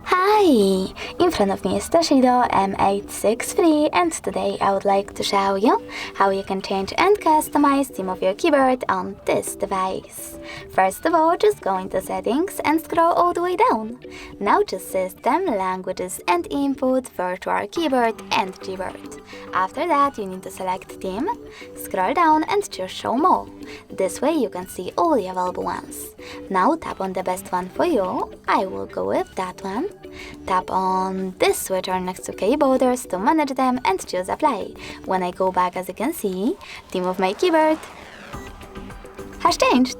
Hi! In front of me is TOSCIDO M863, and today I would like to show you how you can change and customize theme of your keyboard on this device. First of all, just go into settings and scroll all the way down. Now choose System, Languages and Input, Virtual Keyboard and Gboard. After that, you need to select Theme, scroll down and choose Show More. This way you can see all the available ones. Now tap on the best one for you. I will go with that one. Tap on this switcher next to keyboarders to manage them and choose Apply. When I go back, as you can see, theme of my keyboard has changed.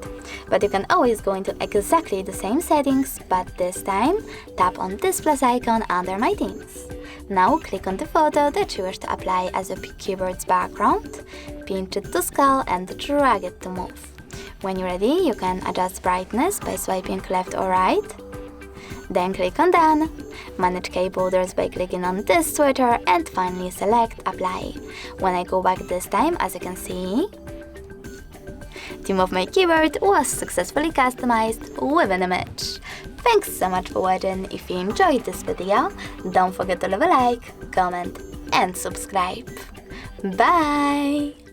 But you can always go into exactly the same settings, but this time tap on this plus icon under my themes. Now click on the photo that you wish to apply as your keyboard's background, pinch it to scale and drag it to move. When you're ready, you can adjust brightness by swiping left or right. Then click on Done, manage keyboarders by clicking on this switcher and finally select Apply. When I go back this time, as you can see, theme of my keyboard was successfully customized with an image. Thanks so much for watching. If you enjoyed this video, don't forget to leave a like, comment and subscribe. Bye!